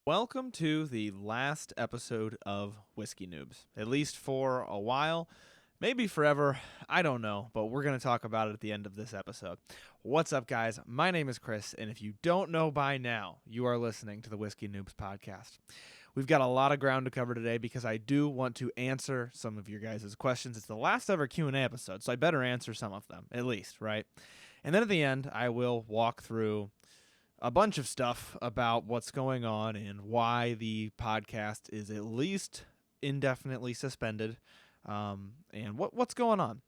Welcome to the last episode of Whiskey Noobs, at least for a while, maybe forever, I don't know, but we're going to talk about it at the end of this episode. What's up, guys? My name is Chris, and if you don't know by now, you are listening to the Whiskey Noobs podcast. We've got a lot of ground to cover today because I do want to answer some of your guys' questions. It's the last ever Q&A episode, so I better answer some of them, at least, right? And then at the end, I will walk through a bunch of stuff about what's going on and why the podcast is at least indefinitely suspended, and what's going on.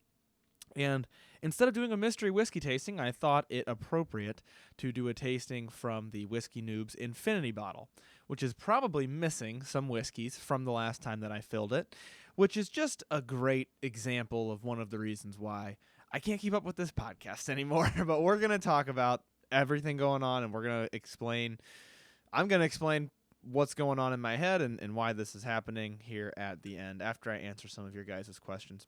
And instead of doing a mystery whiskey tasting, I thought it appropriate to do a tasting from the Whiskey Noobs Infinity bottle, which is probably missing some whiskeys from the last time that I filled it, which is just a great example of one of the reasons why I can't keep up with this podcast anymore. But we're going to talk about everything going on, and I'm going to explain what's going on in my head and why this is happening here at the end after I answer some of your guys' questions.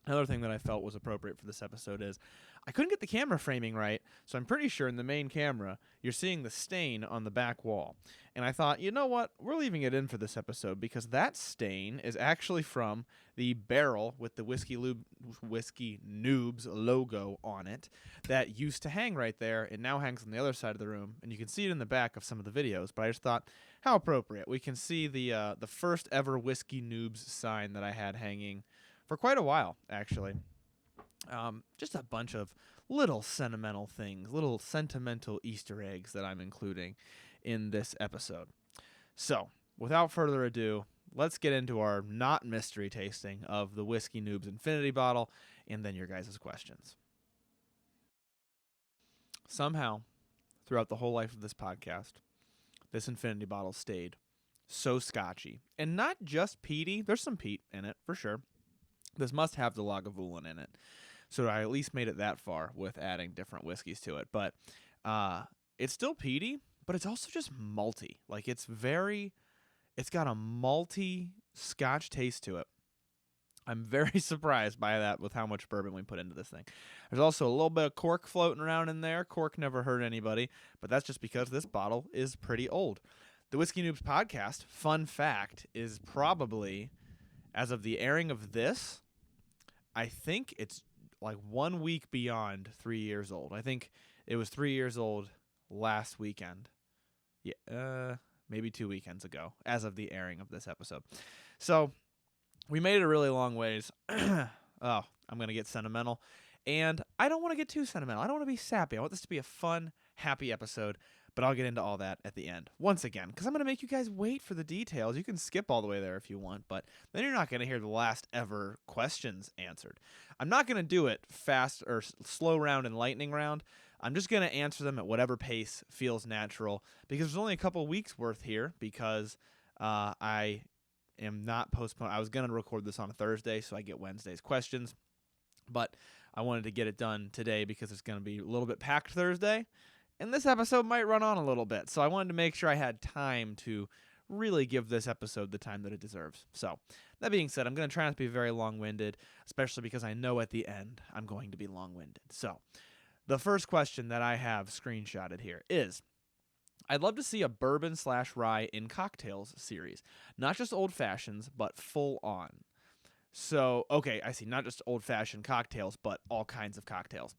Another thing that I felt was appropriate for this episode is I couldn't get the camera framing right, so I'm pretty sure in the main camera you're seeing the stain on the back wall. And I thought, you know what, we're leaving it in for this episode because that stain is actually from the barrel with the Whiskey Noobs logo on it that used to hang right there. It now hangs on the other side of the room, and you can see it in the back of some of the videos, but I just thought, how appropriate. We can see the first ever Whiskey Noobs sign that I had hanging for quite a while, actually. Just a bunch of little sentimental things, little sentimental Easter eggs that I'm including in this episode. So, without further ado, let's get into our not mystery tasting of the Whiskey Noobs Infinity bottle, and then your guys' questions. Somehow, throughout the whole life of this podcast, this Infinity bottle stayed so scotchy. And not just peaty, there's some peat in it, for sure. This must have the Lagavulin in it. So I at least made it that far with adding different whiskeys to it. But it's still peaty, but it's also just malty. Like it's got a malty Scotch taste to it. I'm very surprised by that with how much bourbon we put into this thing. There's also a little bit of cork floating around in there. Cork never hurt anybody, but that's just because this bottle is pretty old. The Whiskey Noobs podcast, fun fact, is probably, as of the airing of this, I think it's like 1 week beyond 3 years old. I think it was 3 years old last weekend. Yeah, maybe 2 weekends ago, as of the airing of this episode. So we made it a really long ways. Oh, I'm going to get sentimental. And I don't want to get too sentimental. I don't want to be sappy. I want this to be a fun, happy episode. But I'll get into all that at the end, once again, because I'm going to make you guys wait for the details. You can skip all the way there if you want, but then you're not going to hear the last ever questions answered. I'm not going to do it fast or slow round and lightning round. I'm just going to answer them at whatever pace feels natural, because there's only a couple weeks worth here, because I am not postponed. I was going to record this on a Thursday, so I get Wednesday's questions, but I wanted to get it done today because it's going to be a little bit packed Thursday. And this episode might run on a little bit, so I wanted to make sure I had time to really give this episode the time that it deserves. So, that being said, I'm going to try not to be very long-winded, especially because I know at the end I'm going to be long-winded. So, the first question that I have screenshotted here is, I'd love to see a bourbon/rye in cocktails series. Not just old fashions, but full on. So, okay, I see. Not just old-fashioned cocktails, but all kinds of cocktails.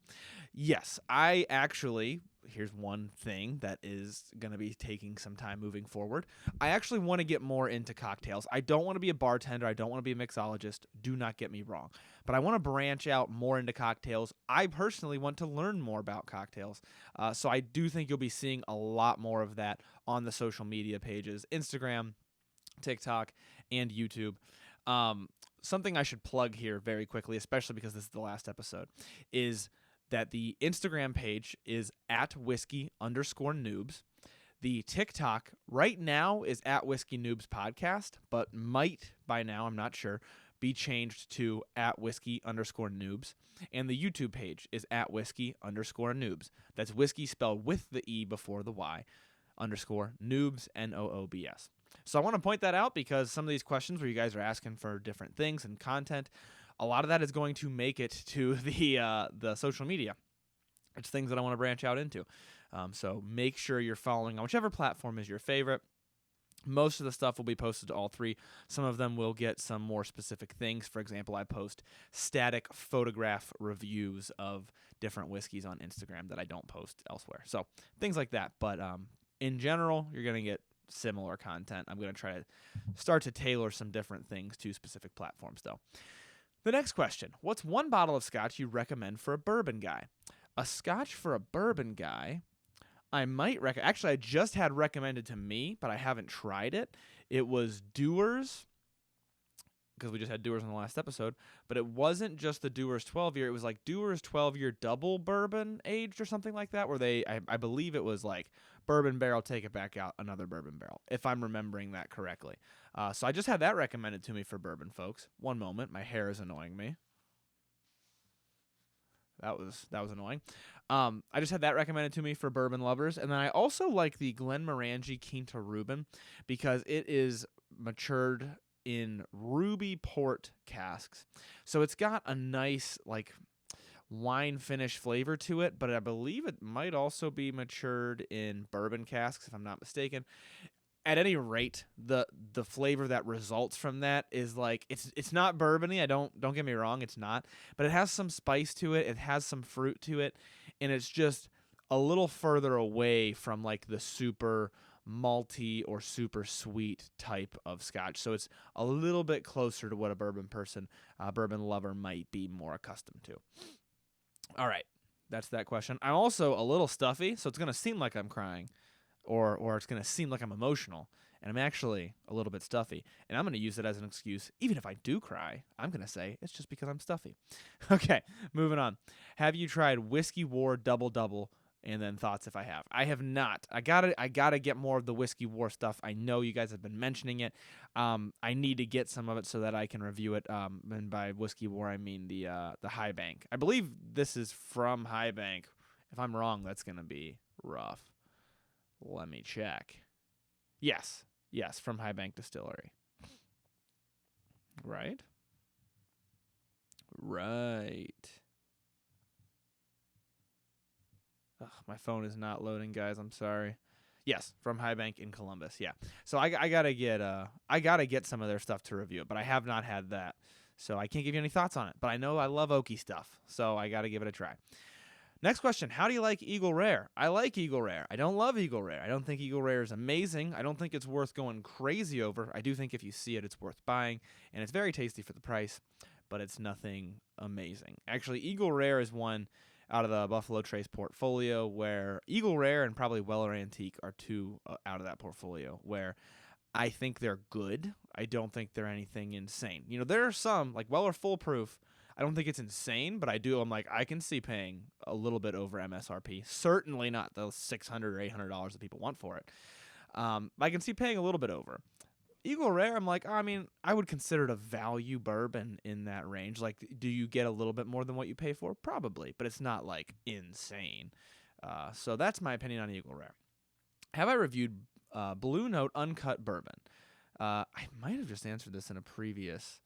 Yes, I actually, here's one thing that is going to be taking some time moving forward. I actually want to get more into cocktails. I don't want to be a bartender. I don't want to be a mixologist. Do not get me wrong. But I want to branch out more into cocktails. I personally want to learn more about cocktails. So I do think you'll be seeing a lot more of that on the social media pages, Instagram, TikTok, and YouTube. Something I should plug here very quickly, especially because this is the last episode, is that the Instagram page is at @whiskey_noobs. The TikTok right now is at Whiskey Noobs Podcast, but might by now, I'm not sure, be changed to at @whiskey_noobs. And the YouTube page is at @whiskey_noobs. That's whiskey spelled with the E before the Y, _noobs, Noobs. So I want to point that out because some of these questions where you guys are asking for different things and content, a lot of that is going to make it to the social media. It's things that I want to branch out into. So make sure you're following on whichever platform is your favorite. Most of the stuff will be posted to all three. Some of them will get some more specific things. For example, I post static photograph reviews of different whiskeys on Instagram that I don't post elsewhere. So things like that. But in general, you're going to get similar content. I'm going to try to start to tailor some different things to specific platforms, though. The next question: what's one bottle of scotch you recommend for a bourbon guy? A scotch for a bourbon guy, I might actually, I just had recommended to me, but I haven't tried it. It was Dewar's, because we just had Dewar's in the last episode, but it wasn't just the Dewar's 12-year. It was like Dewar's 12-year double bourbon aged or something like that, where I believe it was like bourbon barrel, take it back out, another bourbon barrel, if I'm remembering that correctly. So I just had that recommended to me for bourbon folks. One moment, my hair is annoying me. That was annoying. I just had that recommended to me for bourbon lovers. And then I also like the Glenmorangie Quinta Reuben because it is matured in ruby port casks. So it's got a nice like wine finish flavor to it, but I believe it might also be matured in bourbon casks if I'm not mistaken. At any rate, the flavor that results from that is like it's not bourbony. Don't get me wrong, it's not, but it has some spice to it. It has some fruit to it, and it's just a little further away from like the super malty or super sweet type of scotch. So it's a little bit closer to what a bourbon person, bourbon lover might be more accustomed to. All right, that's that question. I'm also a little stuffy, so it's gonna seem like I'm crying. Or it's going to seem like I'm emotional, and I'm actually a little bit stuffy, and I'm going to use it as an excuse. Even if I do cry, I'm going to say it's just because I'm stuffy. Okay, moving on. Have you tried Whiskey War Double Double? And then thoughts if I have. I have not. I gotta get more of the Whiskey War stuff. I know you guys have been mentioning it. I need to get some of it so that I can review it. And by Whiskey War, I mean the High Bank. I believe this is from High Bank. If I'm wrong, that's going to be rough. Let me check. Yes, from High Bank Distillery. Right. Ugh, my phone is not loading, guys. I'm sorry. Yes, from High Bank in Columbus. Yeah. So I gotta get some of their stuff to review it, but I have not had that, so I can't give you any thoughts on it. But I know I love oaky stuff, so I gotta give it a try. Next question, how do you like Eagle Rare? I like Eagle Rare. I don't love Eagle Rare. I don't think Eagle Rare is amazing. I don't think it's worth going crazy over. I do think if you see it, it's worth buying, and it's very tasty for the price, but it's nothing amazing. Actually, Eagle Rare is one out of the Buffalo Trace portfolio where Eagle Rare and probably Weller Antique are two out of that portfolio where I think they're good. I don't think they're anything insane. You know, there are some, like Weller Foolproof, I don't think it's insane, but I'm like, I can see paying a little bit over MSRP. Certainly not the $600 or $800 that people want for it. I can see paying a little bit over. Eagle Rare, I'm like, I would consider it a value bourbon in that range. Like, do you get a little bit more than what you pay for? Probably, but it's not like insane. So that's my opinion on Eagle Rare. Have I reviewed Blue Note Uncut Bourbon? I might have just answered this in a previous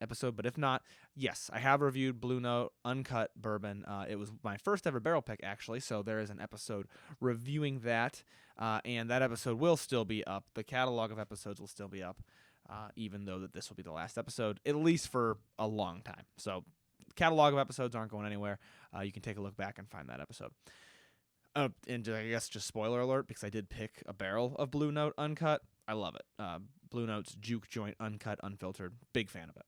episode, but if not, yes, I have reviewed Blue Note Uncut Bourbon. It was my first ever barrel pick, actually, so there is an episode reviewing that, and that episode will still be up. The catalog of episodes will still be up, even though that this will be the last episode, at least for a long time. So catalog of episodes aren't going anywhere. You can take a look back and find that episode. And I guess just spoiler alert, because I did pick a barrel of Blue Note Uncut. I love it. Blue Note's Juke Joint Uncut Unfiltered. Big fan of it.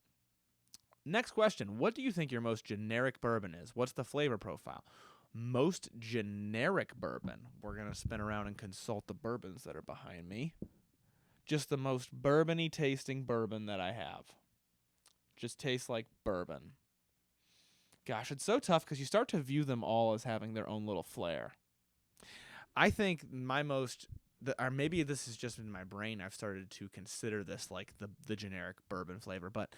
Next question. What do you think your most generic bourbon is? What's the flavor profile? Most generic bourbon. We're going to spin around and consult the bourbons that are behind me. Just the most bourbon-y tasting bourbon that I have. Just tastes like bourbon. Gosh, it's so tough because you start to view them all as having their own little flair. I think my most... or maybe this is just in my brain. I've started to consider this like the generic bourbon flavor, but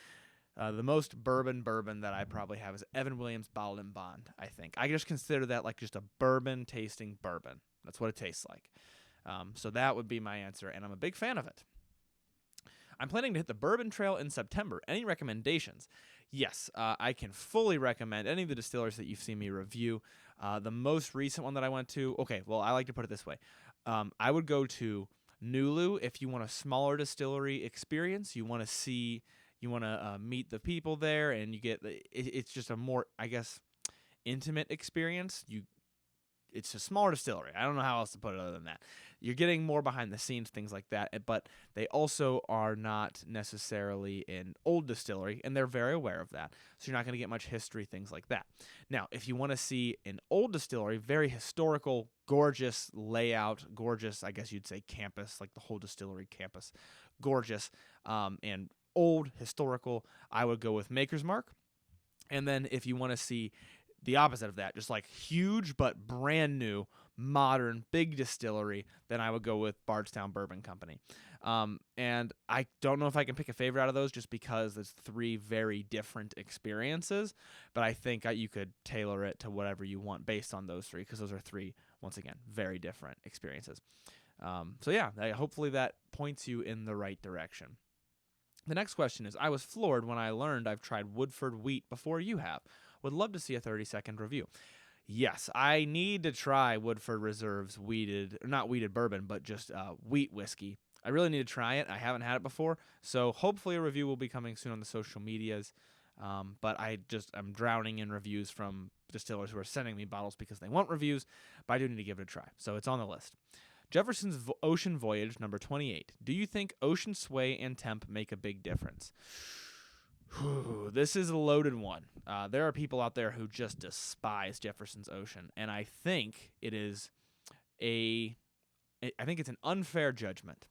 the most bourbon that I probably have is Evan Williams Bottled in Bond, I think. I just consider that like just a bourbon tasting bourbon. That's what it tastes like. So that would be my answer, and I'm a big fan of it. I'm planning to hit the Bourbon Trail in September. Any recommendations? Yes, I can fully recommend any of the distilleries that you've seen me review. The most recent one that I went to, okay, well, I like to put it this way. I would go to Nulu, if you want a smaller distillery experience, you want to meet the people there, and it's just a more, I guess, intimate experience. It's a smaller distillery. I don't know how else to put it other than that. You're getting more behind the scenes, things like that, but they also are not necessarily an old distillery, and they're very aware of that. So you're not going to get much history, things like that. Now, if you want to see an old distillery, very historical, gorgeous layout, gorgeous, I guess you'd say campus, like the whole distillery campus, gorgeous, and old, historical, I would go with Maker's Mark. And then if you want to see the opposite of that, just like huge but brand new, modern, big distillery, then I would go with Bardstown Bourbon Company. And I don't know if I can pick a favorite out of those just because there's three very different experiences, but I think you could tailor it to whatever you want based on those three, because those are three, once again, very different experiences. So yeah, hopefully that points you in the right direction. The next question is, I was floored when I learned I've tried Woodford wheat before you have. Would love to see a 30-second review. Yes, I need to try Woodford Reserve's not wheated bourbon, but just wheat whiskey. I really need to try it. I haven't had it before, so hopefully a review will be coming soon on the social medias. But I'm drowning in reviews from distillers who are sending me bottles because they want reviews, but I do need to give it a try. So it's on the list. Jefferson's Ocean Voyage, number 28. Do you think ocean sway and temp make a big difference? This is a loaded one. There are people out there who just despise Jefferson's Ocean, and I think it's an unfair judgment,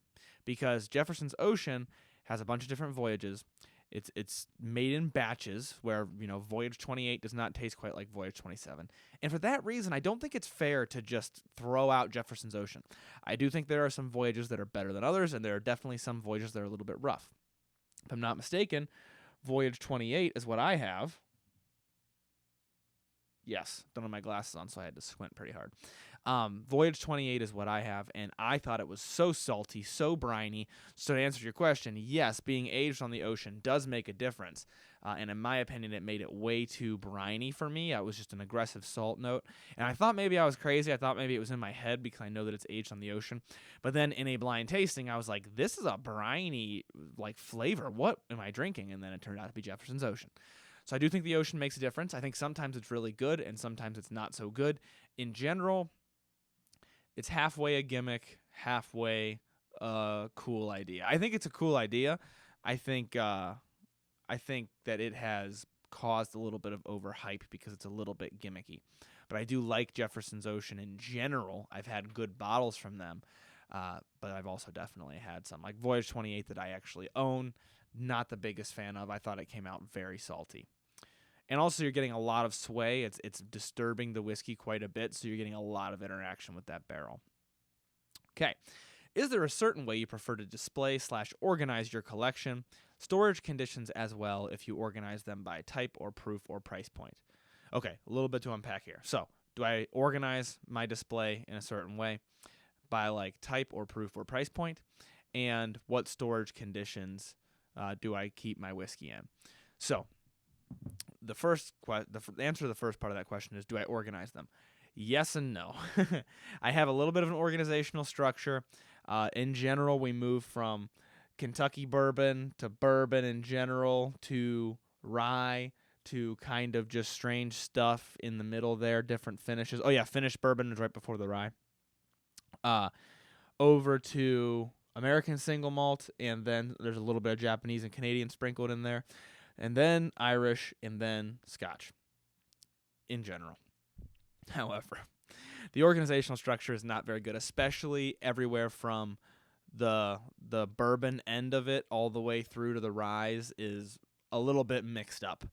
because Jefferson's Ocean has a bunch of different voyages. It's made in batches where, Voyage 28 does not taste quite like Voyage 27. And for that reason, I don't think it's fair to just throw out Jefferson's Ocean. I do think there are some voyages that are better than others, and there are definitely some voyages that are a little bit rough. If I'm not mistaken, Voyage 28 is what I have. Yes, don't have my glasses on, so I had to squint pretty hard. Voyage 28 is what I have, and I thought it was so salty, so briny. So to answer your question, yes, being aged on the ocean does make a difference. And in my opinion, it made it way too briny for me. It was just an aggressive salt note. And I thought maybe I was crazy. I thought maybe it was in my head because I know that it's aged on the ocean. But then in a blind tasting, I was like, this is a briny flavor. What am I drinking? And then it turned out to be Jefferson's Ocean. So I do think the ocean makes a difference. I think sometimes it's really good and sometimes it's not so good. In general, it's halfway a gimmick, halfway a cool idea. I think it's a cool idea. I think that it has caused a little bit of overhype because it's a little bit gimmicky. But I do like Jefferson's Ocean in general. I've had good bottles from them, but I've also definitely had some. Like Voyage 28 that I actually own, not the biggest fan of. I thought it came out very salty. And also you're getting a lot of sway. It's disturbing the whiskey quite a bit, so you're getting a lot of interaction with that barrel. Okay. Is there a certain way you prefer to display/organize your collection? Storage conditions as well, if you organize them by type or proof or price point. Okay, a little bit to unpack here. So, do I organize my display in a certain way by type or proof or price point? And what storage conditions do I keep my whiskey in? So, the answer to the first part of that question is, do I organize them? Yes and no. I have a little bit of an organizational structure. In general, we move from Kentucky bourbon to bourbon in general to rye to kind of just strange stuff in the middle there, different finishes. Oh yeah, finished bourbon is right before the rye. Over to American single malt, and then there's a little bit of Japanese and Canadian sprinkled in there, and then Irish, and then Scotch in general. However, the organizational structure is not very good, especially everywhere from the bourbon end of it all the way through to the ryes is a little bit mixed up.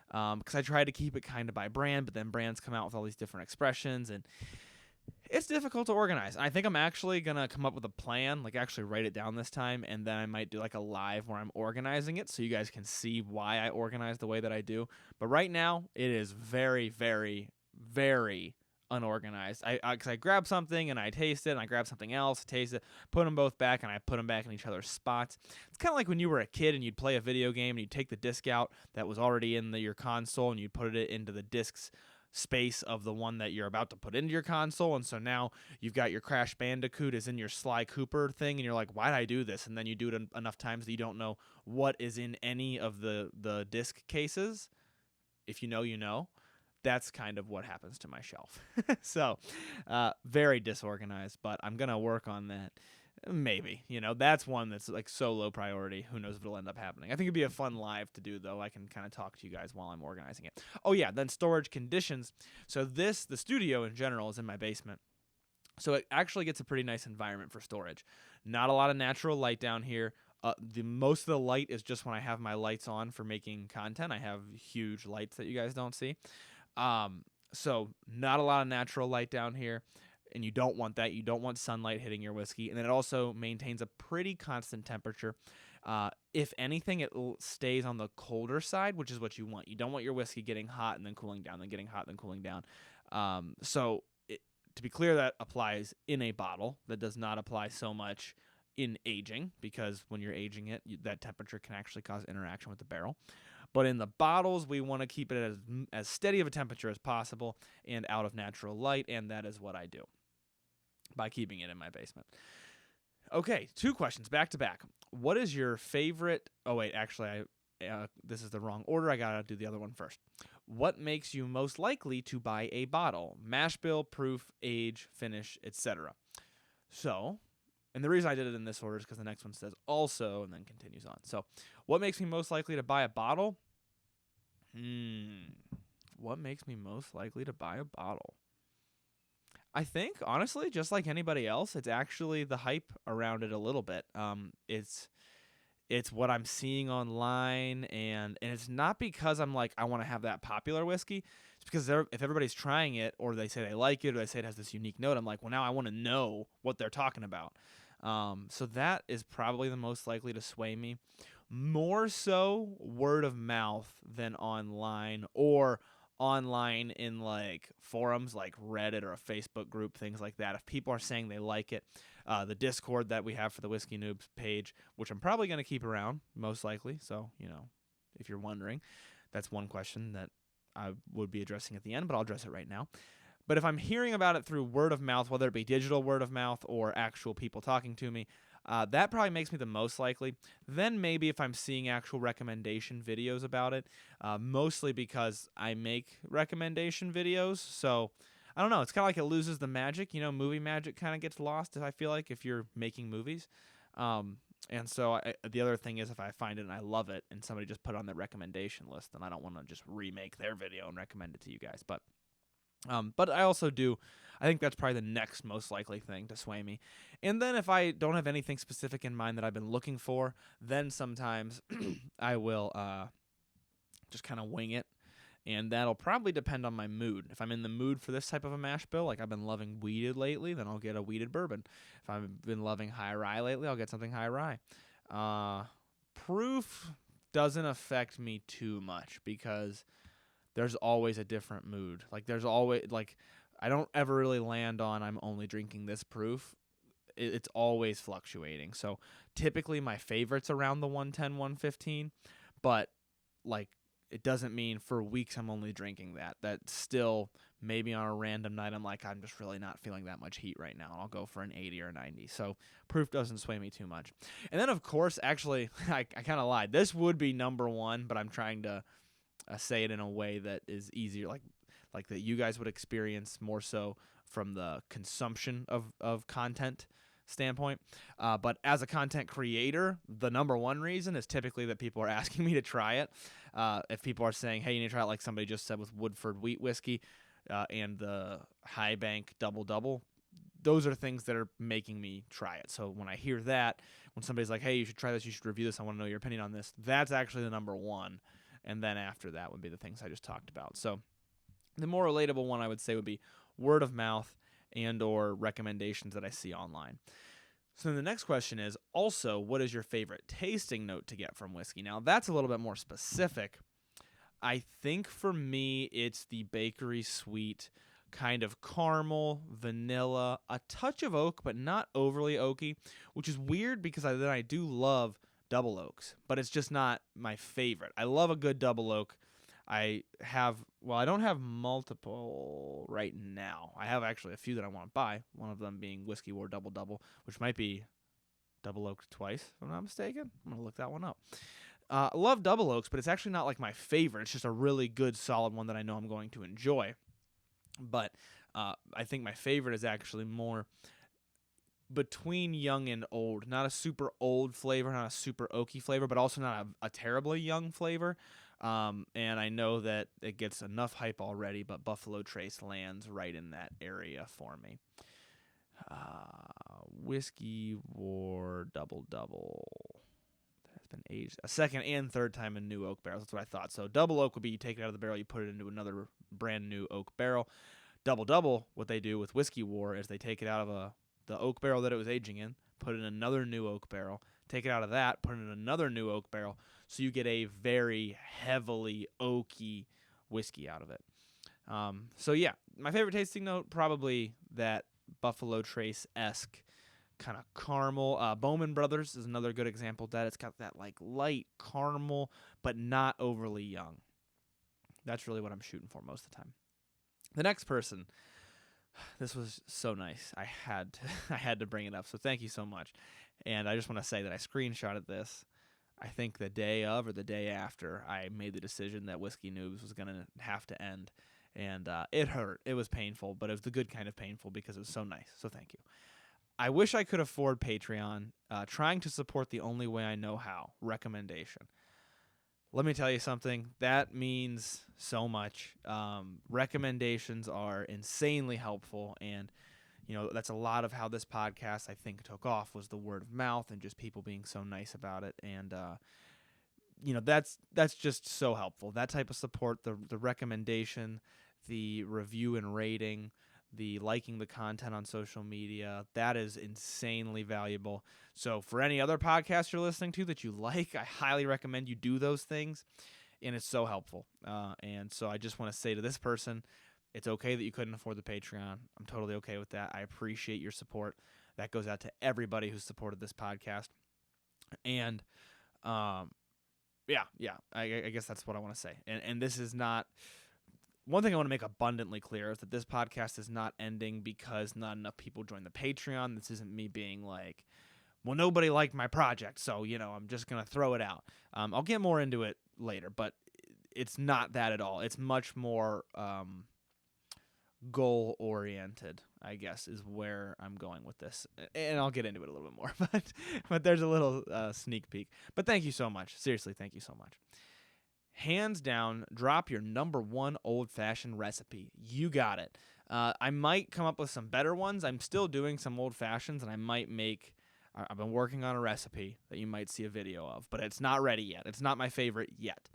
Because I try to keep it kind of by brand, but then brands come out with all these different expressions, and it's difficult to organize. I think I'm actually going to come up with a plan, actually write it down this time, and then I might do a live where I'm organizing it so you guys can see why I organize the way that I do. But right now, it is very, very, very unorganized. Because I grab something and I taste it, and I grab something else, taste it, put them both back, and I put them back in each other's spots. It's kind of like when you were a kid and you'd play a video game and you'd take the disc out that was already in your console and you'd put it into the disc's space of the one that you're about to put into your console, and so now you've got your Crash Bandicoot is in your Sly Cooper thing, and you're like, why did I do this? And then you do it enough times that you don't know what is in any of the disc cases. If you know, you know. That's kind of what happens to my shelf. So, very disorganized, but I'm going to work on that. Maybe. That's one that's like so low priority. Who knows if it'll end up happening. I think it'd be a fun live to do, though. I can kind of talk to you guys while I'm organizing it. Oh, yeah, then storage conditions. So the studio in general is in my basement. So it actually gets a pretty nice environment for storage. Not a lot of natural light down here. The most of the light is just when I have my lights on for making content. I have huge lights that you guys don't see. So not a lot of natural light down here, and you don't want that. You don't want sunlight hitting your whiskey. And then it also maintains a pretty constant temperature. If anything, it stays on the colder side, which is what you want. You don't want your whiskey getting hot and then cooling down, then getting hot and then cooling down. To be clear, that applies in a bottle. That does not apply so much in aging, because when you're aging it, that temperature can actually cause interaction with the barrel. But in the bottles, we want to keep it as steady of a temperature as possible and out of natural light, and that is what I do by keeping it in my basement. Okay, 2 questions back to back. What is your favorite... Oh, wait, actually, this is the wrong order. I got to do the other one first. What makes you most likely to buy a bottle? Mash bill, proof, age, finish, etc. So... And the reason I did it in this order is because the next one says also and then continues on. So, what makes me most likely to buy a bottle? What makes me most likely to buy a bottle? I think, honestly, just like anybody else, it's actually the hype around it a little bit. It's what I'm seeing online, and it's not because I'm like, I want to have that popular whiskey. It's because if everybody's trying it, or they say they like it, or they say it has this unique note, I'm like, well, now I want to know what they're talking about. So that is probably the most likely to sway me. More so word of mouth than online, or online in like forums like Reddit or a Facebook group, things like that. If people are saying they like it, the Discord that we have for the Whiskey Noobs page, which I'm probably going to keep around, most likely. So, if you're wondering, that's one question that I would be addressing at the end, but I'll address it right now. But if I'm hearing about it through word of mouth, whether it be digital word of mouth or actual people talking to me, that probably makes me the most likely. Then maybe if I'm seeing actual recommendation videos about it, mostly because I make recommendation videos. So I don't know. It's kind of like it loses the magic. Movie magic kind of gets lost, I feel like, if you're making movies. And so the other thing is, if I find it and I love it and somebody just put it on their recommendation list, then I don't want to just remake their video and recommend it to you guys. But I also do. I think that's probably the next most likely thing to sway me. And then if I don't have anything specific in mind that I've been looking for, then sometimes I will just kind of wing it. And that'll probably depend on my mood. If I'm in the mood for this type of a mash bill, like I've been loving weeded lately, then I'll get a weeded bourbon. If I've been loving high rye lately, I'll get something high rye. Proof doesn't affect me too much because there's always a different mood. Like there's always, like, I don't ever really land on I'm only drinking this proof. It's always fluctuating. So typically my favorite's around the 110, 115, but like it doesn't mean for weeks I'm only drinking that. That's still maybe on a random night I'm like, I'm just really not feeling that much heat right now, and I'll go for an 80 or 90. So proof doesn't sway me too much. And then of course, actually, I kind of lied. This would be number one, but I'm trying to say it in a way that is easier, like that you guys would experience more so from the consumption of content standpoint. But as a content creator, the number one reason is typically that people are asking me to try it. If people are saying, hey, you need to try it, like somebody just said with Woodford wheat whiskey and the High Bank double, those are things that are making me try it. So when I hear that, when somebody's like, hey, you should try this, you should review this, I want to know your opinion on this, that's actually the number one. And then after that would be the things I just talked about. So the more relatable one I would say would be word of mouth and or recommendations that I see online. So the next question is also, what is your favorite tasting note to get from whiskey? Now that's a little bit more specific. I think for me it's the bakery sweet, kind of caramel, vanilla, a touch of oak, but not overly oaky, which is weird because I do love double oaks, but it's just not my favorite. I love a good double oak. I don't have multiple right now. I have actually a few that I want to buy. One of them being Whiskey War Double Double, which might be double oaked twice, if I'm not mistaken. I'm going to look that one up. I love double oaks, but it's actually not like my favorite. It's just a really good, solid one that I know I'm going to enjoy. But I think my favorite is actually more between young and old. Not a super old flavor, not a super oaky flavor, but also not a terribly young flavor. And I know that it gets enough hype already, but Buffalo Trace lands right in that area for me. Whiskey War Double Double has been aged a second and third time in new oak barrels. That's what I thought. So double oak would be you take it out of the barrel, you put it into another brand new oak barrel. Double double, what they do with Whiskey War is they take it out of the oak barrel that it was aging in, put it in another new oak barrel, take it out of that, put it in another new oak barrel, so you get a very heavily oaky whiskey out of it. So yeah, my favorite tasting note, probably that Buffalo Trace-esque kind of caramel. Bowman Brothers is another good example of that. It's got that like light caramel, but not overly young. That's really what I'm shooting for most of the time. The next person, this was so nice. I had to bring it up. So thank you so much. And I just want to say that I screenshotted this. I think the day of or the day after I made the decision that Whiskey Noobs was going to have to end. And it hurt. It was painful, but it was the good kind of painful because it was so nice. So thank you. I wish I could afford Patreon. Trying to support the only way I know how. Recommendation. Let me tell you something. That means so much. Recommendations are insanely helpful, and that's a lot of how this podcast I think took off was the word of mouth and just people being so nice about it. And that's just so helpful. That type of support, the recommendation, the review and rating, the liking the content on social media, that is insanely valuable. So for any other podcast you're listening to that you like, I highly recommend you do those things, and it's so helpful. And so I just want to say to this person, it's okay that you couldn't afford the Patreon. I'm totally okay with that. I appreciate your support. That goes out to everybody who's supported this podcast. And I guess that's what I want to say. And this is not... One thing I want to make abundantly clear is that this podcast is not ending because not enough people join the Patreon. This isn't me being like, well, nobody liked my project, so, I'm just going to throw it out. I'll get more into it later, but it's not that at all. It's much more goal-oriented, I guess, is where I'm going with this. And I'll get into it a little bit more, but there's a little sneak peek. But thank you so much. Seriously, thank you so much. Hands down, drop your number one old-fashioned recipe. You got it. I might come up with some better ones. I'm still doing some old-fashions, and I've been working on a recipe that you might see a video of, but it's not ready yet. It's not my favorite yet.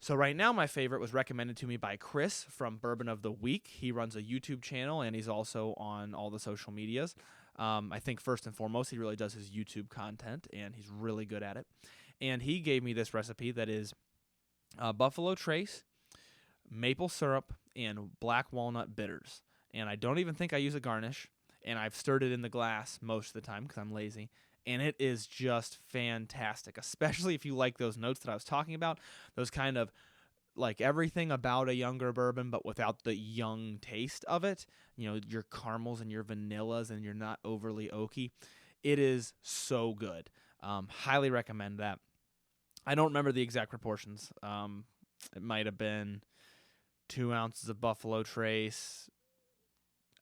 So right now, my favorite was recommended to me by Chris from Bourbon of the Week. He runs a YouTube channel, and he's also on all the social medias. I think first and foremost, he really does his YouTube content, and he's really good at it. And he gave me this recipe that is Buffalo Trace, maple syrup, and black walnut bitters. And I don't even think I use a garnish. And I've stirred it in the glass most of the time because I'm lazy. And it is just fantastic, especially if you like those notes that I was talking about. Those kind of like everything about a younger bourbon, but without the young taste of it. Your caramels and your vanillas, and you're not overly oaky. It is so good. Highly recommend that. I don't remember the exact proportions. It might have been 2 ounces of Buffalo Trace.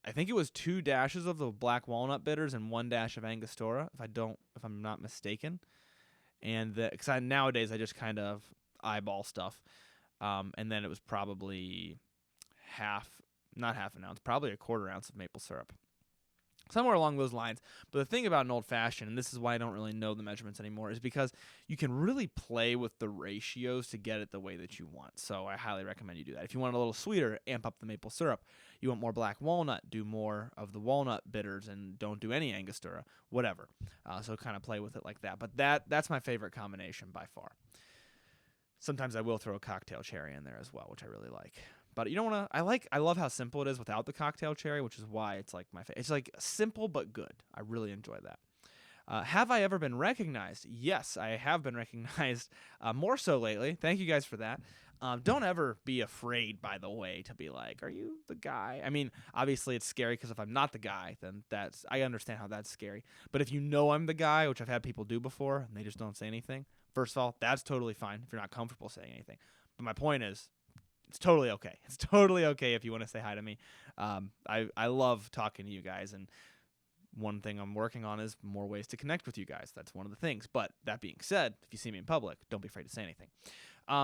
I think it was 2 dashes of the black walnut bitters and 1 dash of Angostura, if I'm not mistaken. And because nowadays I just kind of eyeball stuff. And then it was probably not half an ounce, probably a 1/4 ounce of maple syrup. Somewhere along those lines. But the thing about an old-fashioned, and this is why I don't really know the measurements anymore, is because you can really play with the ratios to get it the way that you want. So I highly recommend you do that. If you want it a little sweeter, amp up the maple syrup. You want more black walnut, do more of the walnut bitters and don't do any Angostura, whatever. So kind of play with it like that. But that's my favorite combination by far. Sometimes I will throw a cocktail cherry in there as well, which I really like. But you don't want to. I love how simple it is without the cocktail cherry, which is why it's like my favorite. It's like simple but good. I really enjoy that. Have I ever been recognized? Yes, I have been recognized, more so lately. Thank you guys for that. Don't ever be afraid, by the way, to be like, are you the guy? I mean, obviously it's scary because if I'm not the guy, then I understand how that's scary. But if you know I'm the guy, which I've had people do before, and they just don't say anything, first of all, that's totally fine if you're not comfortable saying anything. But my point is, it's totally okay. It's totally okay if you want to say hi to me. I love talking to you guys, and one thing I'm working on is more ways to connect with you guys. That's one of the things. But that being said, if you see me in public, don't be afraid to say anything.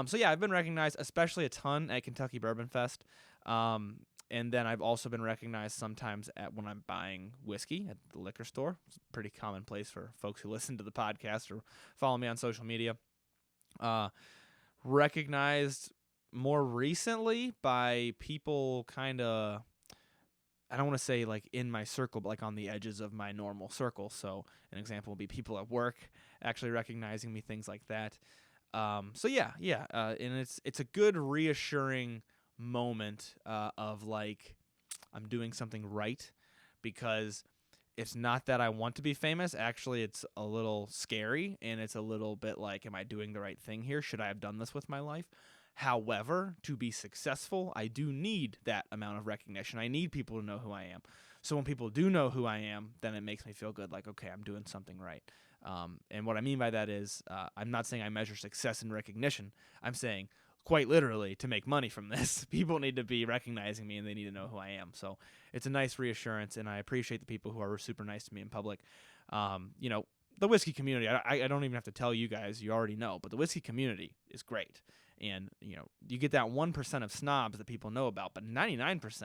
So yeah, I've been recognized, especially a ton at Kentucky Bourbon Fest. And then I've also been recognized sometimes when I'm buying whiskey at the liquor store. It's a pretty commonplace for folks who listen to the podcast or follow me on social media. Recognized more recently by people kind of, I don't want to say like in my circle, but like on the edges of my normal circle. So an example would be people at work actually recognizing me, things like that. So yeah. And it's a good reassuring moment of like I'm doing something right, because it's not that I want to be famous. Actually, it's a little scary, and it's a little bit like, am I doing the right thing here? Should I have done this with my life? However, to be successful, I do need that amount of recognition. I need people to know who I am. So when people do know who I am, then it makes me feel good, like, okay, I'm doing something right. And what I mean by that is I'm not saying I measure success in recognition. I'm saying quite literally, to make money from this, people need to be recognizing me and they need to know who I am. So it's a nice reassurance, and I appreciate the people who are super nice to me in public. The whiskey community, I don't even have to tell you guys, you already know, but the whiskey community is great. And, you get that 1% of snobs that people know about, but 99%,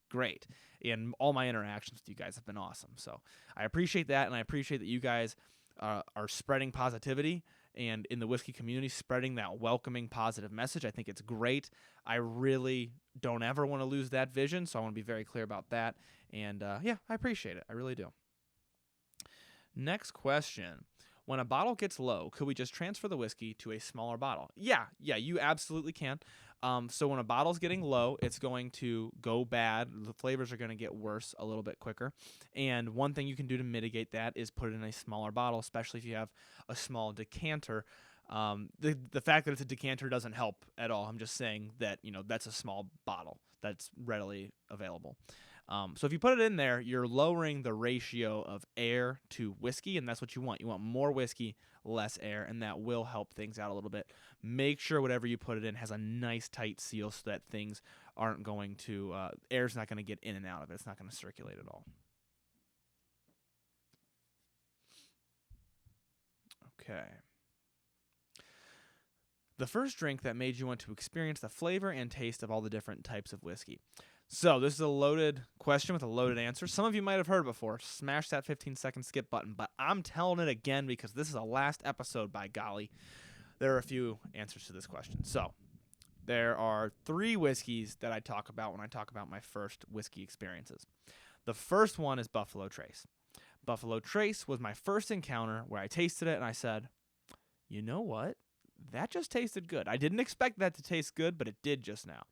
great. And all my interactions with you guys have been awesome. So I appreciate that, and I appreciate that you guys are spreading positivity and in the whiskey community, spreading that welcoming, positive message. I think it's great. I really don't ever want to lose that vision, so I want to be very clear about that. And, I appreciate it. I really do. Next question. When a bottle gets low, could we just transfer the whiskey to a smaller bottle? Yeah, you absolutely can. So when a bottle's getting low, it's going to go bad. The flavors are going to get worse a little bit quicker. And one thing you can do to mitigate that is put it in a smaller bottle, especially if you have a small decanter. The fact that it's a decanter doesn't help at all. I'm just saying that, that's a small bottle that's readily available. So if you put it in there, you're lowering the ratio of air to whiskey, and that's what you want. You want more whiskey, less air, and that will help things out a little bit. Make sure whatever you put it in has a nice tight seal so that things aren't going to, air's not going to get in and out of it. It's not going to circulate at all. Okay. The first drink that made you want to experience the flavor and taste of all the different types of whiskey. So this is a loaded question with a loaded answer. Some of you might have heard it before. Smash that 15-second skip button, but I'm telling it again because this is a last episode, by golly. There are a few answers to this question. So there are 3 whiskeys that I talk about when I talk about my first whiskey experiences. The first one is Buffalo Trace. Buffalo Trace was my first encounter where I tasted it and I said, you know what? That just tasted good. I didn't expect that to taste good, but it did just now.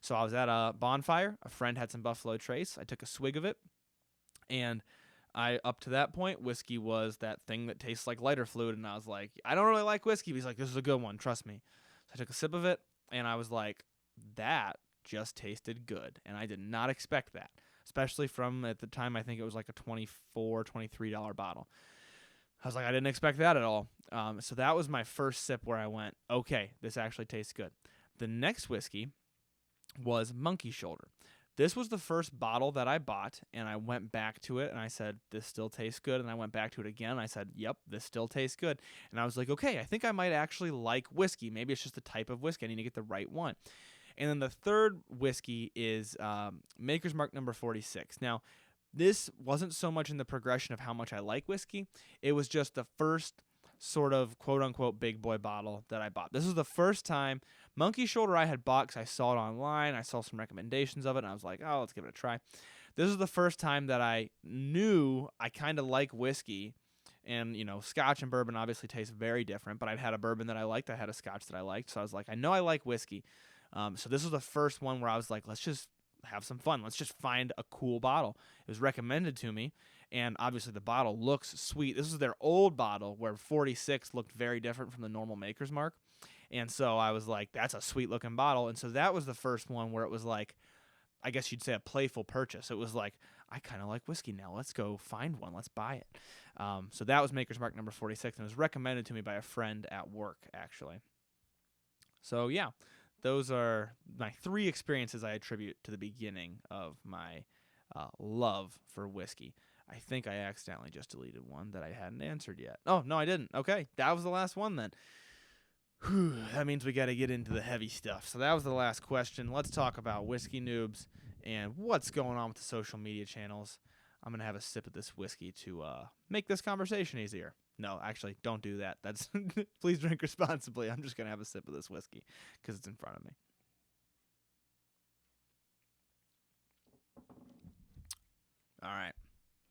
So I was at a bonfire. A friend had some Buffalo Trace. I took a swig of it. And up to that point, whiskey was that thing that tastes like lighter fluid. And I was like, I don't really like whiskey. But he's like, this is a good one. Trust me. So I took a sip of it. And I was like, that just tasted good. And I did not expect that. Especially from, at the time, I think it was like a $24, $23 bottle. I was like, I didn't expect that at all. So that was my first sip where I went, okay, this actually tastes good. The next whiskey was Monkey Shoulder. This was the first bottle that I bought, and I went back to it, and I said, this still tastes good, and I went back to it again, and I said, yep, this still tastes good. And I was like, okay, I think I might actually like whiskey. Maybe it's just the type of whiskey. I need to get the right one. And then the third whiskey is Maker's Mark number 46. Now, this wasn't so much in the progression of how much I like whiskey. It was just the first sort of quote-unquote big boy bottle that I bought. This was the first time. Monkey Shoulder I had bought because I saw it online. I saw some recommendations of it, and I was like, oh, let's give it a try. This is the first time that I knew I kind of like whiskey. And, Scotch and bourbon obviously taste very different, but I'd had a bourbon that I liked. I had a Scotch that I liked. So I was like, I know I like whiskey. So this was the first one where I was like, let's just have some fun. Let's just find a cool bottle. It was recommended to me, and obviously the bottle looks sweet. This is their old bottle where 46 looked very different from the normal Maker's Mark. And so I was like, that's a sweet looking bottle. And so that was the first one where it was like, I guess you'd say a playful purchase. It was like, I kind of like whiskey now. Let's go find one. Let's buy it. So that was Maker's Mark number 46, and it was recommended to me by a friend at work, actually. So yeah, those are my 3 experiences I attribute to the beginning of my love for whiskey. I think I accidentally just deleted one that I hadn't answered yet. Oh, no, I didn't. Okay, that was the last one then. Whew, that means we got to get into the heavy stuff. So that was the last question. Let's talk about Whiskey Noobs and what's going on with the social media channels. I'm going to have a sip of this whiskey to make this conversation easier. No, actually, don't do that. That's please drink responsibly. I'm just going to have a sip of this whiskey because it's in front of me. All right.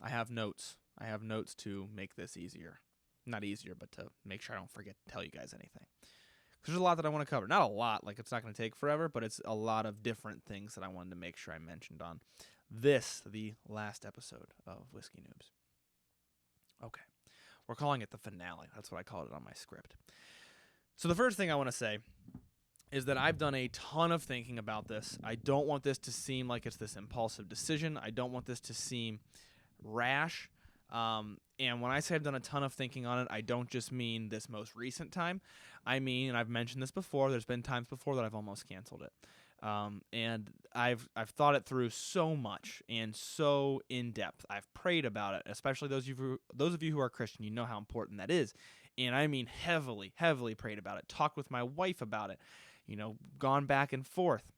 I have notes. I have notes to make this easier. Not easier, but to make sure I don't forget to tell you guys anything. There's a lot that I want to cover. Not a lot, like it's not going to take forever, but it's a lot of different things that I wanted to make sure I mentioned on this, the last episode of Whiskey Noobs. Okay. We're calling it the finale. That's what I called it on my script. So the first thing I want to say is that I've done a ton of thinking about this. I don't want this to seem like it's this impulsive decision. I don't want this to seem rash. And when I say I've done a ton of thinking on it, I don't just mean this most recent time. I mean, and I've mentioned this before, there's been times before that I've almost canceled it. And I've thought it through so much and so in depth. I've prayed about it, especially those of you who are Christian. You know how important that is, and I mean heavily prayed about it. Talked with my wife about it. Gone back and forth.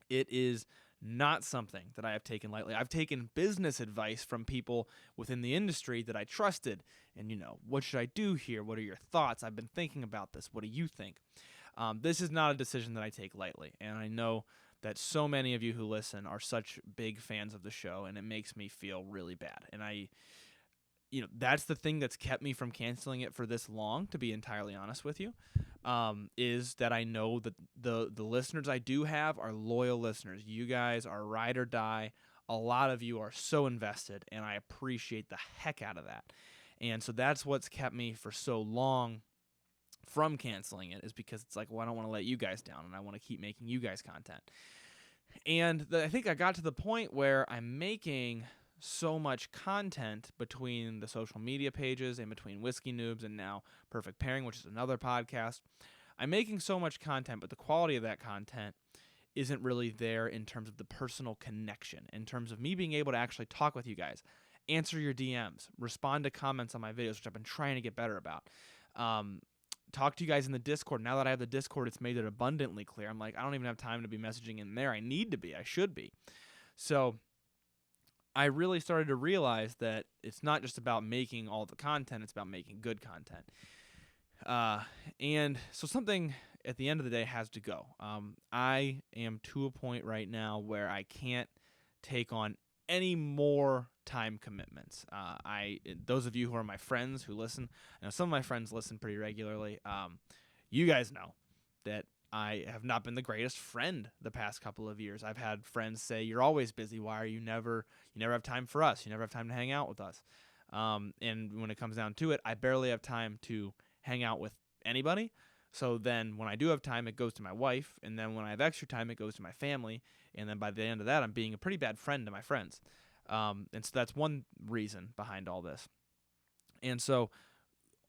It is not something that I have taken lightly. I've taken business advice from people within the industry that I trusted, and what should I do here? What are your thoughts? I've been thinking about this. What do you think? This is not a decision that I take lightly, and I know that so many of you who listen are such big fans of the show, and it makes me feel really bad. And that's the thing that's kept me from canceling it for this long, to be entirely honest with you, is that I know that the listeners I do have are loyal listeners. You guys are ride or die. A lot of you are so invested, and I appreciate the heck out of that. And so that's what's kept me for so long from canceling it, is because it's like, well, I don't want to let you guys down, and I want to keep making you guys content. And I think I got to the point where I'm making so much content between the social media pages and between Whiskey Noobs and now Perfect Pairing, which is another podcast. I'm making so much content, but the quality of that content isn't really there in terms of the personal connection, in terms of me being able to actually talk with you guys, answer your DMs, respond to comments on my videos, which I've been trying to get better about. Talk to you guys in the Discord. Now that I have the Discord, it's made it abundantly clear. I'm like, I don't even have time to be messaging in there. I need to be. I should be. So I really started to realize that it's not just about making all the content, it's about making good content. And so something at the end of the day has to go. I am to a point right now where I can't take on any more time commitments. Those of you who are my friends who listen, I know some of my friends listen pretty regularly. You guys know that I have not been the greatest friend the past couple of years. I've had friends say, "You're always busy. Why are you never have time for us? You never have time to hang out with us." And when it comes down to it, I barely have time to hang out with anybody. So then when I do have time, it goes to my wife. And then when I have extra time, it goes to my family. And then by the end of that, I'm being a pretty bad friend to my friends. And so that's one reason behind all this. And so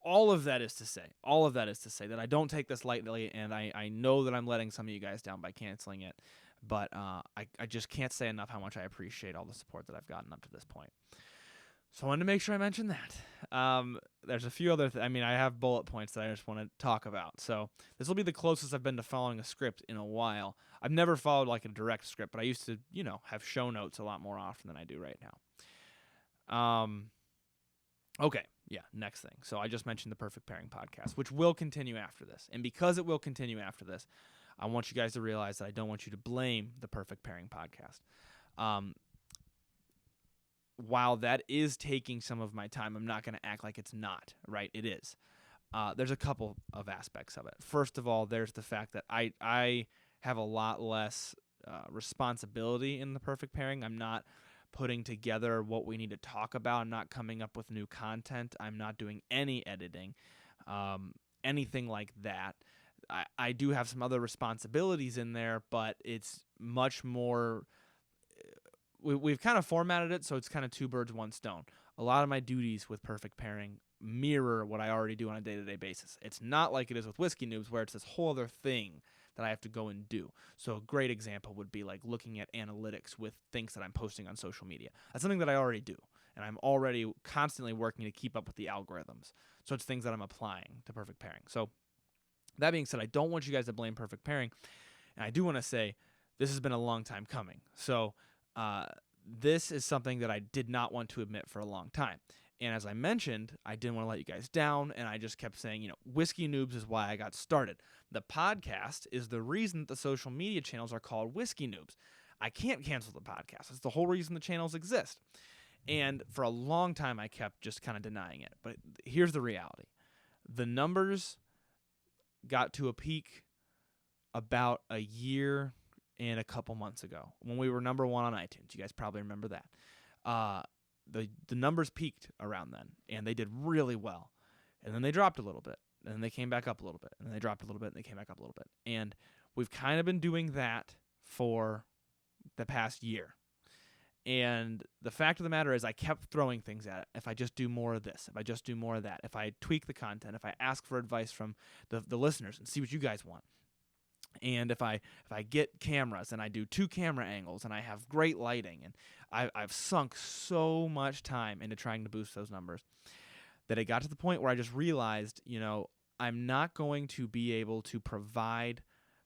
all of that is to say that I don't take this lightly, and I know that I'm letting some of you guys down by canceling it, but I just can't say enough how much I appreciate all the support that I've gotten up to this point. So I wanted to make sure I mentioned that. There's a few other I have bullet points that I just want to talk about. So this will be the closest I've been to following a script in a while. I've never followed like a direct script, but I used to, have show notes a lot more often than I do right now. Okay, yeah, next thing. So I just mentioned the Perfect Pairing podcast, which will continue after this. And because it will continue after this, I want you guys to realize that I don't want you to blame the Perfect Pairing podcast. While that is taking some of my time, I'm not going to act like it's not, right? It is. There's a couple of aspects of it. First of all, there's the fact that I have a lot less responsibility in the perfect pairing. I'm not putting together what we need to talk about. I'm not coming up with new content. I'm not doing any editing, anything like that. I do have some other responsibilities in there, but it's much more. We've kind of formatted it so it's kind of two birds, one stone. A lot of my duties with perfect pairing mirror what I already do on a day-to-day basis. It's not like it is with Whiskey Noobs where it's this whole other thing that I have to go and do. So a great example would be like looking at analytics with things that I'm posting on social media. That's something that I already do, and I'm already constantly working to keep up with the algorithms. So it's things that I'm applying to perfect pairing. So that being said, I don't want you guys to blame perfect pairing, and I do want to say this has been a long time coming. So this is something that I did not want to admit for a long time. And as I mentioned, I didn't want to let you guys down, and I just kept saying, Whiskey Noobs is why I got started. The podcast is the reason that the social media channels are called Whiskey Noobs. I can't cancel the podcast. It's the whole reason the channels exist. And for a long time, I kept just kind of denying it. But here's the reality. The numbers got to a peak about a year and a couple months ago when we were number one on iTunes. You guys probably remember that. The numbers peaked around then, and they did really well. And then they dropped a little bit, and then they came back up a little bit, and then they dropped a little bit, and they came back up a little bit. And we've kind of been doing that for the past year. And the fact of the matter is I kept throwing things at it. If I just do more of this, if I just do more of that, if I tweak the content, if I ask for advice from the listeners and see what you guys want. And if I get cameras and I do 2 camera angles and I have great lighting, and I've sunk so much time into trying to boost those numbers that it got to the point where I just realized, I'm not going to be able to provide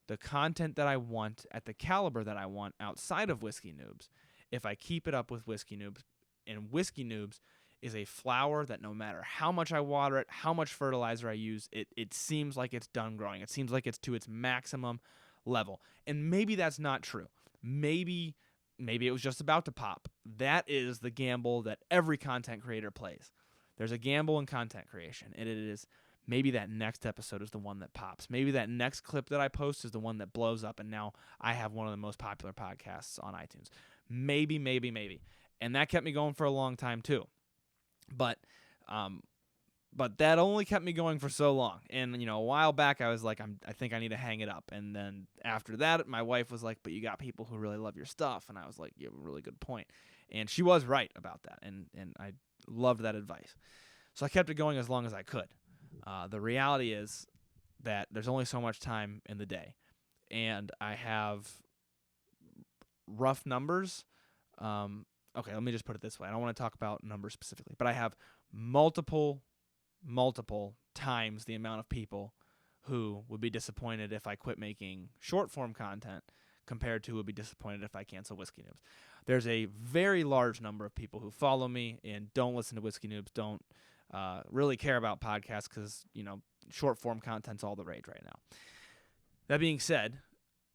the content that I want at the caliber that I want outside of Whiskey Noobs if I keep it up with Whiskey Noobs. And Whiskey Noobs is a flower that no matter how much I water it, how much fertilizer I use, it seems like it's done growing. It seems like it's to its maximum level. And maybe that's not true. Maybe it was just about to pop. That is the gamble that every content creator plays. There's a gamble in content creation, and it is maybe that next episode is the one that pops. Maybe that next clip that I post is the one that blows up, and now I have one of the most popular podcasts on iTunes. Maybe. And that kept me going for a long time too. But that only kept me going for so long. And, a while back I was like, I think I need to hang it up. And then after that, my wife was like, but you got people who really love your stuff. And I was like, you have a really good point. And she was right about that. And I loved that advice. So I kept it going as long as I could. The reality is that there's only so much time in the day. And I have rough numbers. Okay, let me just put it this way. I don't want to talk about numbers specifically, but I have multiple times the amount of people who would be disappointed if I quit making short-form content compared to would be disappointed if I cancel Whiskey Noobs. There's a very large number of people who follow me and don't listen to Whiskey Noobs, don't really care about podcasts because, short-form content's all the rage right now. That being said,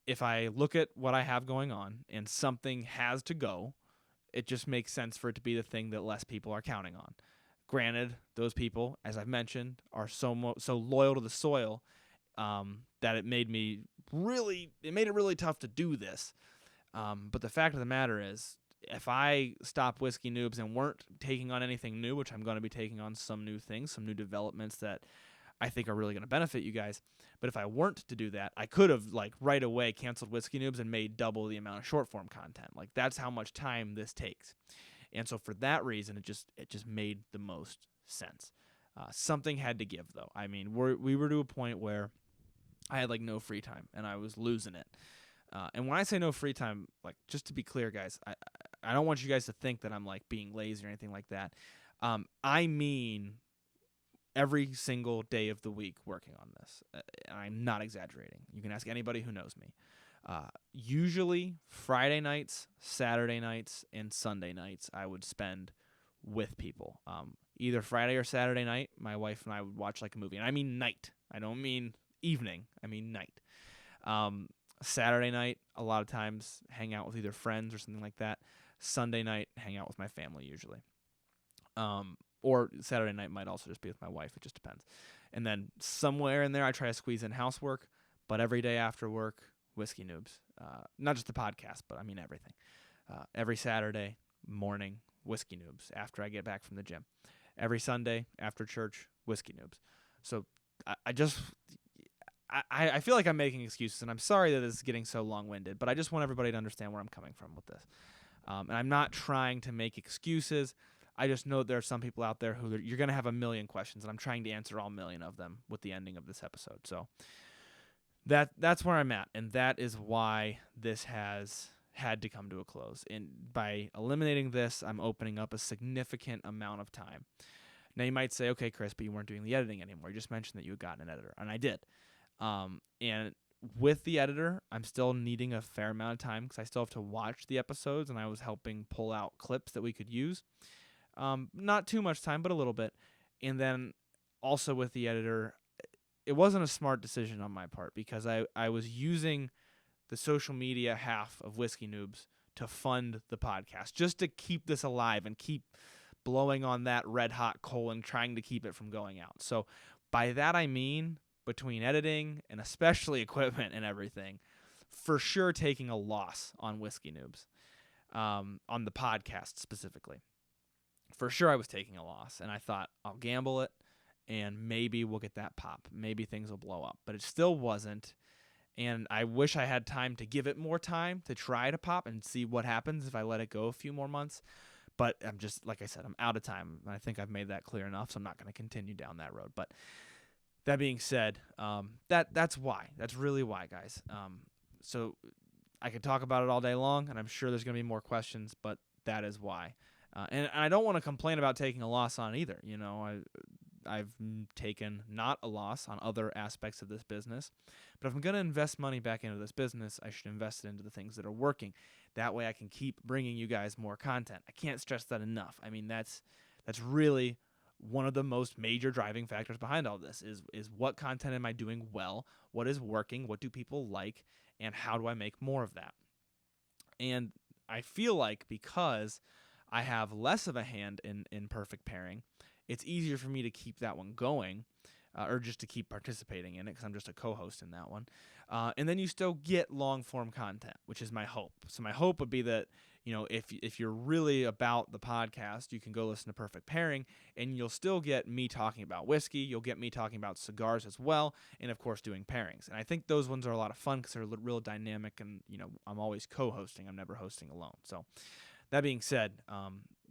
if I look at what I have going on and something has to go, it just makes sense for it to be the thing that less people are counting on. Granted, those people, as I've mentioned, are so loyal to the soil that it made it really tough to do this. But the fact of the matter is, if I stop Whiskey Noobs and weren't taking on anything new, which I'm going to be taking on some new things, some new developments that I think are really going to benefit you guys. But if I weren't to do that, I could have right away canceled Whiskey Noobs and made double the amount of short form content. That's how much time this takes. And so for that reason, it just made the most sense. Something had to give though. I mean, we were to a point where I had no free time and I was losing it. And when I say no free time, just to be clear, guys, I don't want you guys to think that I'm being lazy or anything like that. I mean every single day of the week working on this. I'm not exaggerating. You can ask anybody who knows me. Usually Friday nights, Saturday nights, and Sunday nights I would spend with people. Either Friday or Saturday night, my wife and I would watch a movie. And I mean night. I don't mean evening. I mean night. Saturday night, a lot of times hang out with either friends or something like that. Sunday night, hang out with my family usually. Or Saturday night might also just be with my wife. It just depends. And then somewhere in there, I try to squeeze in housework. But every day after work, Whiskey Noobs. not just the podcast, but I mean everything. Every Saturday morning, Whiskey Noobs after I get back from the gym. Every Sunday after church, Whiskey Noobs. So I feel like I'm making excuses, and I'm sorry that this is getting so long-winded, but I just want everybody to understand where I'm coming from with this. And I'm not trying to make excuses. I just know there are some people out there who you're going to have a million questions, and I'm trying to answer all million of them with the ending of this episode. So that's where I'm at, and that is why this has had to come to a close. And by eliminating this, I'm opening up a significant amount of time. Now you might say, okay, Chris, but you weren't doing the editing anymore. You just mentioned that you had gotten an editor, and I did. And with the editor, I'm still needing a fair amount of time because I still have to watch the episodes, and I was helping pull out clips that we could use. Not too much time, but a little bit. And then also with the editor, it wasn't a smart decision on my part because I was using the social media half of Whiskey Noobs to fund the podcast, just to keep this alive and keep blowing on that red hot coal and trying to keep it from going out. So by that I mean, between editing and especially equipment and everything, for sure taking a loss on Whiskey Noobs, on the podcast specifically. For sure I was taking a loss, and I thought I'll gamble it and maybe we'll get that pop. Maybe things will blow up, but it still wasn't. And I wish I had time to give it more time to try to pop and see what happens if I let it go a few more months. But I'm just, like I said, I'm out of time. I think I've made that clear enough, so I'm not going to continue down that road. But that being said, that's why. That's really why, guys. So I could talk about it all day long, and I'm sure there's going to be more questions, but that is why. And I don't want to complain about taking a loss on either. You know, I've taken not a loss on other aspects of this business, but if I'm going to invest money back into this business, I should invest it into the things that are working. That way I can keep bringing you guys more content. I can't stress that enough. I mean, that's really one of the most major driving factors behind all this is what content am I doing well, what is working, what do people like, and how do I make more of that? And I feel like because I have less of a hand in perfect pairing, it's easier for me to keep that one going, or just to keep participating in it because I'm just a co-host in that one. And then you still get long-form content, which is my hope. So my hope would be that, you know, if you're really about the podcast, you can go listen to Perfect Pairing, and you'll still get me talking about whiskey. You'll get me talking about cigars as well, and of course doing pairings. And I think those ones are a lot of fun because they're real dynamic, and you know, I'm always co-hosting. I'm never hosting alone. So that being said,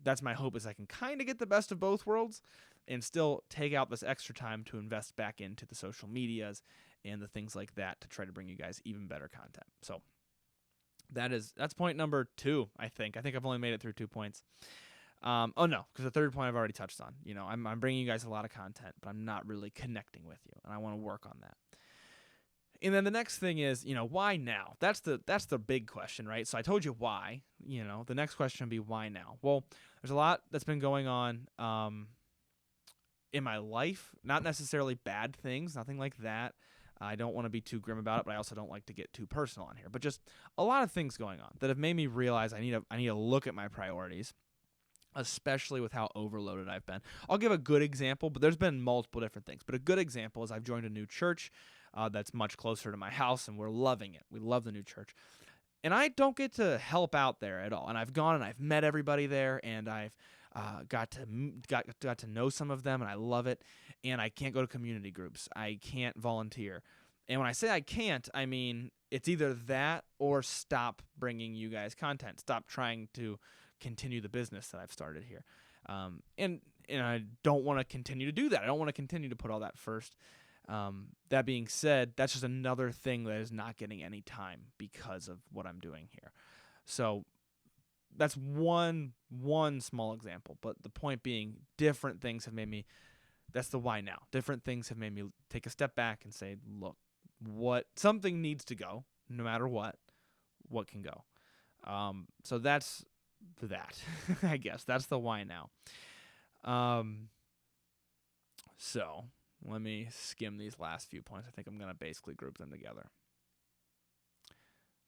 that's my hope is I can kind of get the best of both worlds and still take out this extra time to invest back into the social medias and the things like that to try to bring you guys even better content. So that's point number 2, I think. I think I've only made it through 2 points. Oh no, because the third point I've already touched on. You know, I'm bringing you guys a lot of content, but I'm not really connecting with you, and I want to work on that. And then the next thing is, you know, why now? That's the big question, right? So I told you why. You know, the next question would be why now? Well, there's a lot that's been going on in my life. Not necessarily bad things, nothing like that. I don't want to be too grim about it, but I also don't like to get too personal on here. But just a lot of things going on that have made me realize I need to look at my priorities, especially with how overloaded I've been. I'll give a good example, but there's been multiple different things. But a good example is I've joined a new church that's much closer to my house, and we're loving it. We love the new church. And I don't get to help out there at all. And I've gone and I've met everybody there, and I've got to know some of them, and I love it. And I can't go to community groups. I can't volunteer. And when I say I can't, I mean it's either that or stop bringing you guys content. Stop trying to continue the business that I've started here. And I don't want to continue to do that. I don't want to continue to put all that first. That being said, that's just another thing that is not getting any time because of what I'm doing here. So that's one small example, but the point being different things have made me, that's the why now. Different things have made me take a step back and say, look, something needs to go no matter what can go. So that's that, I guess that's the why now. So let me skim these last few points. I think I'm going to basically group them together.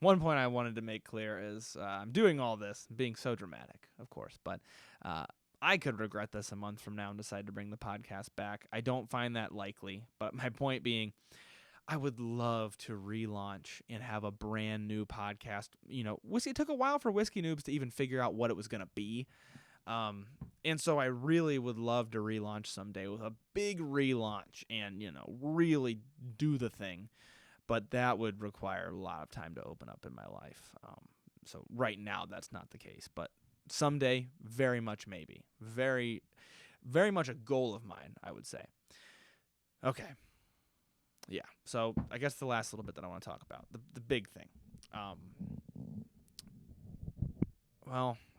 One point I wanted to make clear is I'm doing all this, being so dramatic, of course, but I could regret this a month from now and decide to bring the podcast back. I don't find that likely, but my point being, I would love to relaunch and have a brand new podcast. It took a while for Whiskey Noobs to even figure out what it was going to be. And so I really would love to relaunch someday with a big relaunch and, really do the thing. But that would require a lot of time to open up in my life. So right now, that's not the case. But someday, very much maybe. Very, very much a goal of mine, I would say. Okay. Yeah. So I guess the last little bit that I want to talk about, the big thing.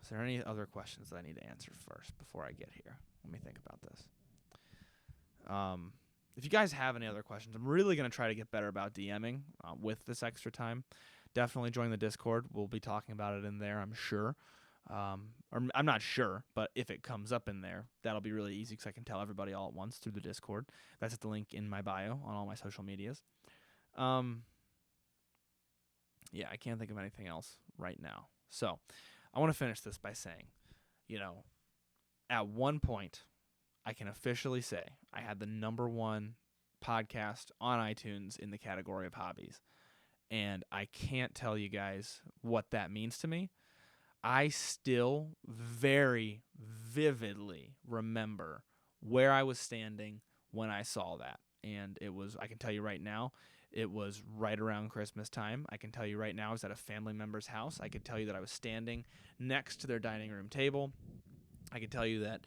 Is there any other questions that I need to answer first before I get here? Let me think about this. If you guys have any other questions, I'm really going to try to get better about DMing with this extra time. Definitely join the Discord. We'll be talking about it in there, I'm sure. Or I'm not sure, but if it comes up in there, that'll be really easy because I can tell everybody all at once through the Discord. That's at the link in my bio on all my social medias. I can't think of anything else right now. So I want to finish this by saying, at one point, I can officially say I had the #1 podcast on iTunes in the category of hobbies. And I can't tell you guys what that means to me. I still very vividly remember where I was standing when I saw that. And I can tell you right now, it was right around Christmas time. I can tell you right now I was at a family member's house. I could tell you that I was standing next to their dining room table. I could tell you that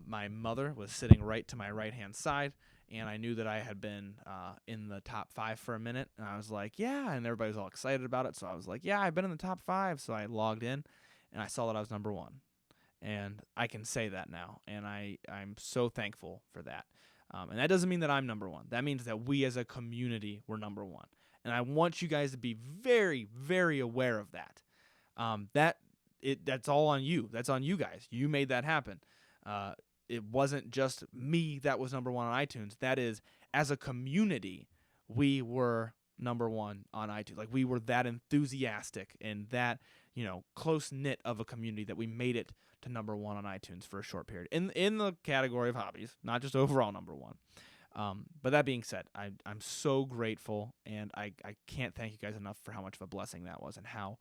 my mother was sitting right to my right-hand side, and I knew that I had been in the top 5 for a minute, and I was like, yeah, and everybody was all excited about it, so I was like, yeah, I've been in the top 5, so I logged in, and I saw that I was #1, and I can say that now, and I'm so thankful for that, and that doesn't mean that I'm #1. That means that we as a community were #1, and I want you guys to be very, very aware of that. That's all on you. That's on you guys. You made that happen. It wasn't just me that was #1 on iTunes. That is, as a community, we were #1 on iTunes. Like, we were that enthusiastic and that, close-knit of a community that we made it to #1 on iTunes for a short period. In the category of hobbies, not just overall #1. But that being said, I'm so grateful, and I can't thank you guys enough for how much of a blessing that was and how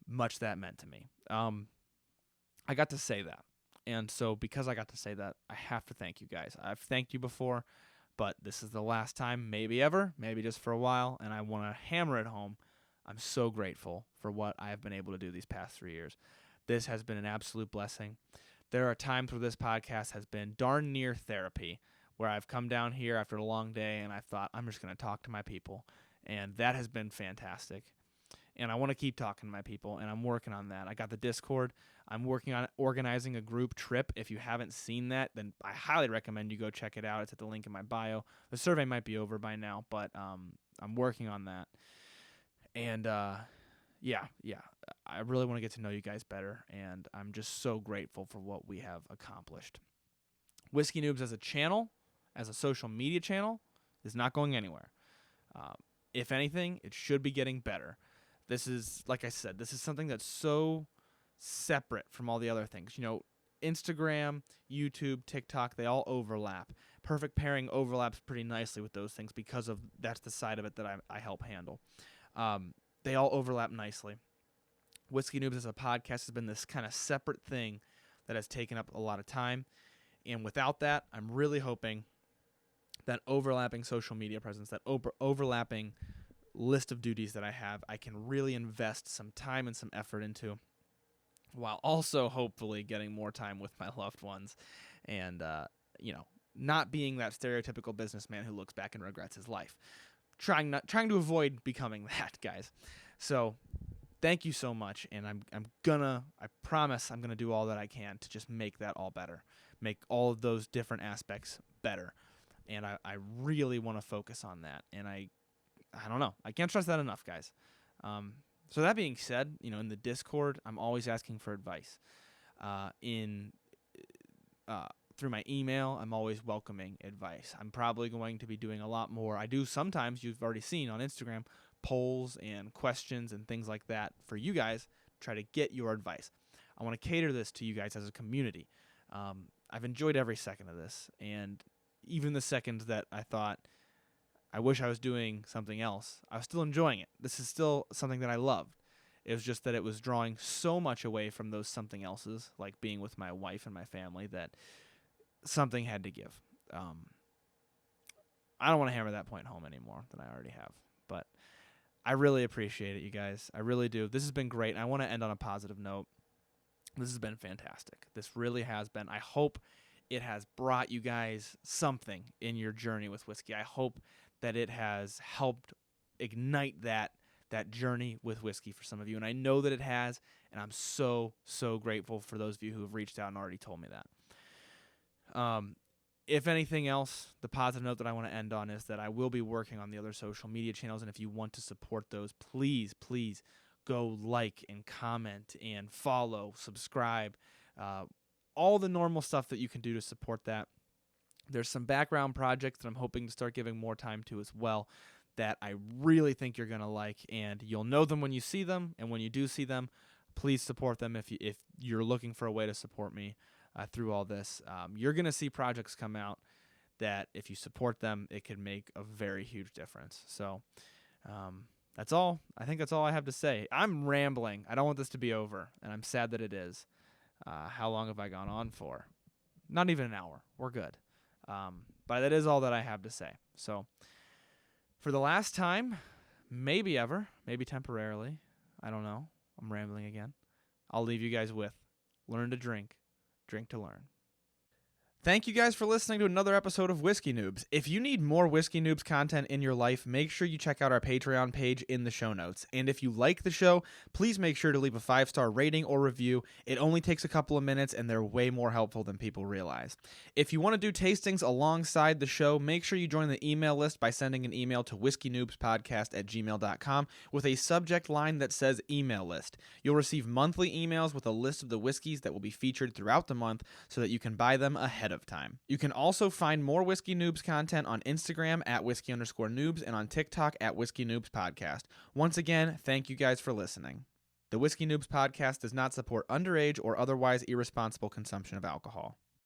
much that meant to me. I got to say that. And so because I got to say that, I have to thank you guys. I've thanked you before, but this is the last time, maybe ever, maybe just for a while, and I want to hammer it home. I'm so grateful for what I have been able to do these past 3 years. This has been an absolute blessing. There are times where this podcast has been darn near therapy, where I've come down here after a long day and I thought, I'm just going to talk to my people, and that has been fantastic. And I want to keep talking to my people, and I'm working on that. I got the Discord. I'm working on organizing a group trip. If you haven't seen that, then I highly recommend you go check it out. It's at the link in my bio. The survey might be over by now, but I'm working on that. And yeah, I really want to get to know you guys better, and I'm just so grateful for what we have accomplished. Whiskey Noobs as a channel, as a social media channel, is not going anywhere. If anything, it should be getting better. This is, like I said, this is something that's so separate from all the other things. Instagram, YouTube, TikTok, they all overlap. Perfect Pairing overlaps pretty nicely with those things because of that's the side of it that I help handle. They all overlap nicely. Whiskey Noobs as a podcast has been this kind of separate thing that has taken up a lot of time. And without that, I'm really hoping that overlapping social media presence, that overlapping list of duties that I can really invest some time and some effort into, while also hopefully getting more time with my loved ones and, not being that stereotypical businessman who looks back and regrets his life. Trying to avoid becoming that, guys. So thank you so much, and I promise I'm gonna do all that I can to just make that all better, make all of those different aspects better, and I really want to focus on that, and I don't know, I can't stress that enough, guys. So that being said, in the Discord, I'm always asking for advice. Through my email, I'm always welcoming advice. I'm probably going to be doing a lot more. I do sometimes, you've already seen on Instagram, polls and questions and things like that for you guys, try to get your advice. I want to cater this to you guys as a community. I've enjoyed every second of this, and even the seconds that I thought I wish I was doing something else. I was still enjoying it. This is still something that I loved. It was just that it was drawing so much away from those something else's, like being with my wife and my family, that something had to give. I don't want to hammer that point home anymore than I already have. But I really appreciate it, you guys. I really do. This has been great. And I want to end on a positive note. This has been fantastic. This really has been. I hope it has brought you guys something in your journey with whiskey. I hope that it has helped ignite that journey with whiskey for some of you. And I know that it has, and I'm so, so grateful for those of you who have reached out and already told me that. If anything else, the positive note that I want to end on is that I will be working on the other social media channels, and if you want to support those, please, please go like and comment and follow, subscribe, all the normal stuff that you can do to support that. There's some background projects that I'm hoping to start giving more time to as well that I really think you're going to like, and you'll know them when you see them, and when you do see them, please support them if you're looking for a way to support me through all this. You're going to see projects come out that if you support them, it can make a very huge difference. So that's all. I think that's all I have to say. I'm rambling. I don't want this to be over, and I'm sad that it is. How long have I gone on for? Not even an hour. We're good. But that is all that I have to say. So for the last time, maybe ever, maybe temporarily, I don't know. I'm rambling again. I'll leave you guys with learn to drink to learn. Thank you guys for listening to another episode of Whiskey Noobs. If you need more Whiskey Noobs content in your life, make sure you check out our Patreon page in the show notes. And if you like the show, please make sure to leave a 5-star rating or review. It only takes a couple of minutes, and they're way more helpful than people realize. If you want to do tastings alongside the show, make sure you join the email list by sending an email to whiskeynoobspodcast@gmail.com with a subject line that says email list. You'll receive monthly emails with a list of the whiskeys that will be featured throughout the month so that you can buy them ahead of time. You can also find more Whiskey Noobs content on Instagram at @whiskey_noobs and on TikTok at Whiskey Noobs Podcast. Once again, thank you guys for listening. The Whiskey Noobs Podcast does not support underage or otherwise irresponsible consumption of alcohol.